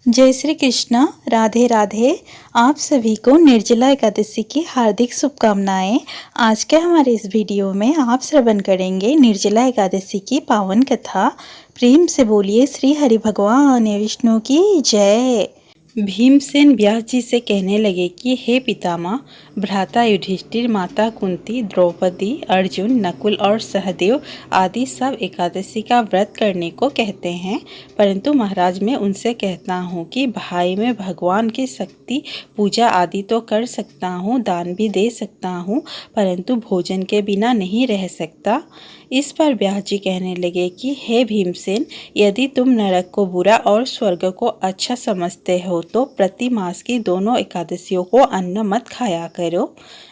जय श्री कृष्ण। राधे राधे। आप सभी को निर्जला एकादशी की हार्दिक शुभकामनाएं। आज के हमारे इस वीडियो में आप श्रवण करेंगे निर्जला एकादशी की पावन कथा। प्रेम से बोलिए श्री हरि भगवान विष्णु की जय। भीमसेन व्यास जी से कहने लगे कि हे पितामह, भ्राता युधिष्ठिर, माता कुंती, द्रौपदी, अर्जुन, नकुल और सहदेव आदि सब एकादशी का व्रत करने को कहते हैं, परंतु महाराज मैं उनसे कहता हूँ कि भाई में भगवान की शक्ति, पूजा आदि तो कर सकता हूँ, दान भी दे सकता हूँ, परंतु भोजन के बिना नहीं रह सकता। इस पर व्यास जी कहने लगे कि हे भीमसेन, यदि तुम नरक को बुरा और स्वर्ग को अच्छा समझते हो तो प्रति मास की दोनों एकादशियों को अन्न मत खाया करो।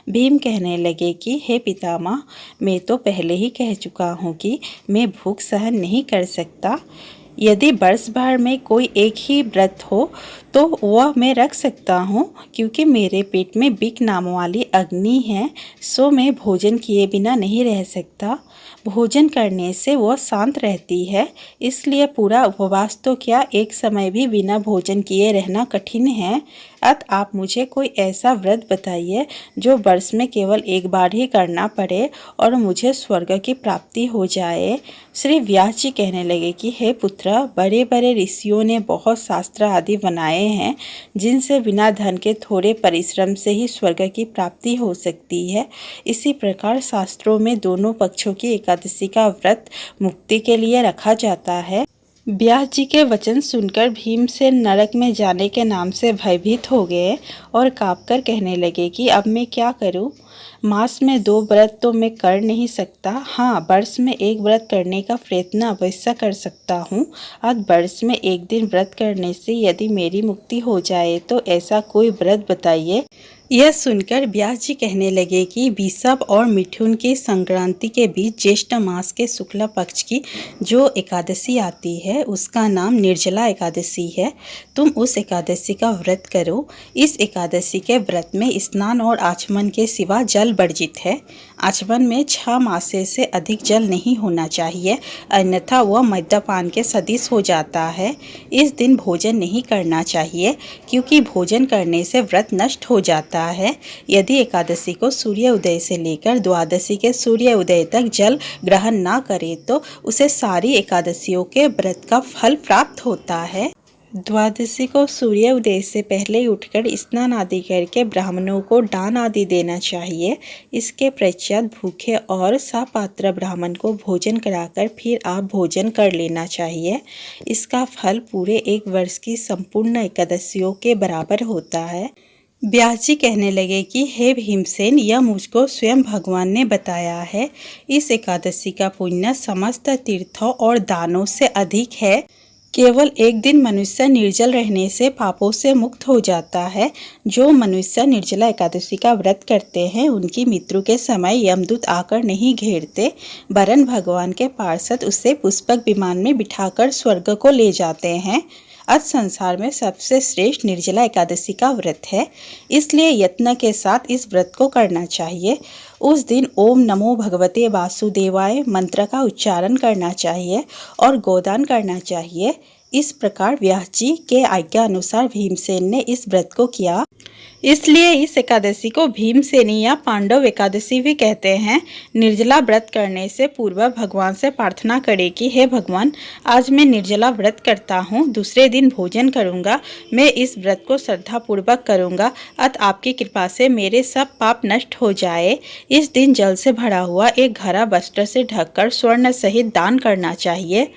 भीम कहने लगे कि हे पितामह, मैं तो पहले ही कह चुका हूँ कि मैं भूख सहन नहीं कर सकता। यदि वर्ष भर में कोई एक ही व्रत हो तो वह मैं रख सकता हूँ, क्योंकि मेरे पेट में बिक नाम वाली अग्नि है, सो मैं भोजन किए बिना नहीं रह सकता। भोजन करने से वह शांत रहती है, इसलिए पूरा उपवास तो क्या, एक समय भी बिना भोजन किए रहना कठिन है। अतः आप मुझे कोई ऐसा व्रत बताइए जो वर्ष में केवल एक बार ही करना पड़े और मुझे स्वर्ग की प्राप्ति हो जाए। श्री व्यास जी कहने लगे कि हे पुत्र, बड़े बड़े ऋषियों ने बहुत शास्त्र आदि बनाए हैं जिनसे बिना धन के थोड़े परिश्रम से ही स्वर्ग की प्राप्ति हो सकती है। इसी प्रकार शास्त्रों में दोनों पक्षों की एकादशी का व्रत मुक्ति के लिए रखा जाता है। व्यास जी के वचन सुनकर भीमसेन नरक में जाने के नाम से भयभीत हो गए और कांपकर कहने लगे कि अब मैं क्या करूं? मास में 2 व्रत तो मैं कर नहीं सकता। हाँ, वर्ष में एक व्रत करने का प्रयत्न अवश्य कर सकता हूँ। आज वर्ष में एक दिन व्रत करने से यदि मेरी मुक्ति हो जाए तो ऐसा कोई व्रत बताइए। यह सुनकर व्यास जी कहने लगे कि विषभ और मिथुन की संक्रांति के बीच ज्येष्ठ मास के शुक्ल पक्ष की जो एकादशी आती है उसका नाम निर्जला एकादशी है। तुम उस एकादशी का व्रत करो। इस एकादशी के व्रत में स्नान और आचमन के सिवा जल वर्जित है। आचमन में 6 मासे से अधिक जल नहीं होना चाहिए, अन्यथा वह मद्यपान के सदृश हो जाता है। इस दिन भोजन नहीं करना चाहिए, क्योंकि भोजन करने से व्रत नष्ट हो जाता है। यदि एकादशी को सूर्य उदय से लेकर द्वादशी के सूर्य उदय तक जल ग्रहण ना करे तो उसे सारी एकादशियों के व्रत का फल प्राप्त होता है। द्वादशी को सूर्य उदय से पहले उठकर स्नान आदि करके ब्राह्मणों को दान आदि देना चाहिए। इसके पश्चात भूखे और सपात्र ब्राह्मण को भोजन कराकर फिर आप भोजन कर लेना चाहिए। इसका फल पूरे 1 वर्ष की संपूर्ण एकादशियों के बराबर होता है। व्यास जी कहने लगे कि हे भीमसेन, यह मुझको स्वयं भगवान ने बताया है। इस एकादशी का पुण्य समस्त तीर्थों और दानों से अधिक है। केवल एक दिन मनुष्य निर्जल रहने से पापों से मुक्त हो जाता है। जो मनुष्य निर्जला एकादशी का व्रत करते हैं उनकी मृत्यु के समय यमदूत आकर नहीं घेरते, वरन भगवान के पार्षद उसे पुष्पक विमान में बिठाकर स्वर्ग को ले जाते हैं। आज संसार में सबसे श्रेष्ठ निर्जला एकादशी का व्रत है, इसलिए यत्न के साथ इस व्रत को करना चाहिए। उस दिन ओम नमो भगवते वासुदेवाय मंत्र का उच्चारण करना चाहिए और गोदान करना चाहिए। इस प्रकार व्यास जी के आज्ञा अनुसार भीमसेन ने इस व्रत को किया। इसलिए इस एकादशी को भीमसेनी या पांडव एकादशी भी कहते हैं। निर्जला व्रत करने से पूर्व भगवान से प्रार्थना करें कि हे भगवान, आज मैं निर्जला व्रत करता हूँ, दूसरे दिन भोजन करूँगा। मैं इस व्रत को श्रद्धापूर्वक करूँगा, अतः आपकी कृपा से मेरे सब पाप नष्ट हो जाए। इस दिन जल से भरा हुआ एक घड़ा वस्त्र से ढककर स्वर्ण सहित दान करना चाहिए।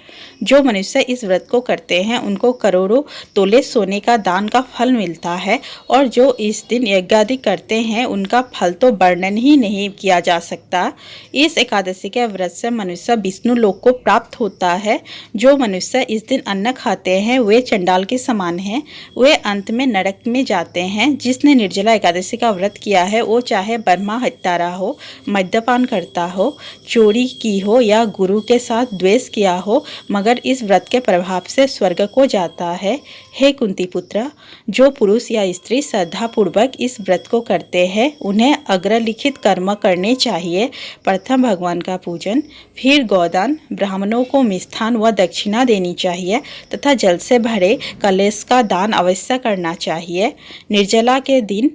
जो मनुष्य इस व्रत को करते हैं उनको करोड़ों तोले सोने का दान का फल मिलता है, और जो इस दिन यज्ञादि करते हैं उनका फल तो वर्णन ही नहीं किया जा सकता। इस एकादशी के व्रत से मनुष्य विष्णु लोक को प्राप्त होता है। जो मनुष्य इस दिन अन्न खाते हैं वे चंडाल के समान हैं, वे अंत में नरक में जाते हैं। जिसने निर्जला एकादशी का व्रत किया है वो चाहे ब्रह्मा हत्यारा हो, मद्यपान करता हो, चोरी की हो या गुरु के साथ द्वेष किया हो, मगर इस व्रत के प्रभाव से स्वर्ग को जाता है। हे कुंती पुत्र, जो पुरुष या स्त्री श्रद्धापूर्वक इस व्रत को करते हैं उन्हें अग्रलिखित कर्म करने चाहिए। प्रथम भगवान का पूजन, फिर गोदान, ब्राह्मणों को मिष्ठान व दक्षिणा देनी चाहिए तथा जल से भरे कलश का दान अवश्य करना चाहिए। निर्जला के दिन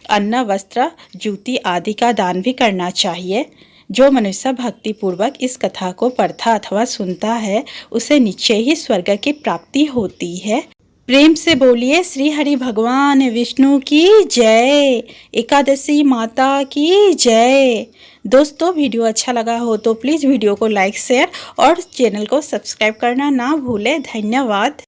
अन्न, वस्त्र, जूती आदि का दान भी करना चाहिए। जो मनुष्य भक्ति पूर्वक इस कथा को पढ़ता अथवा सुनता है उसे निश्चय ही स्वर्ग की प्राप्ति होती है। प्रेम से बोलिए श्री हरि भगवान विष्णु की जय, एकादशी माता की जय। दोस्तों, वीडियो अच्छा लगा हो तो प्लीज़ वीडियो को लाइक, शेयर और चैनल को सब्सक्राइब करना ना भूलें। धन्यवाद।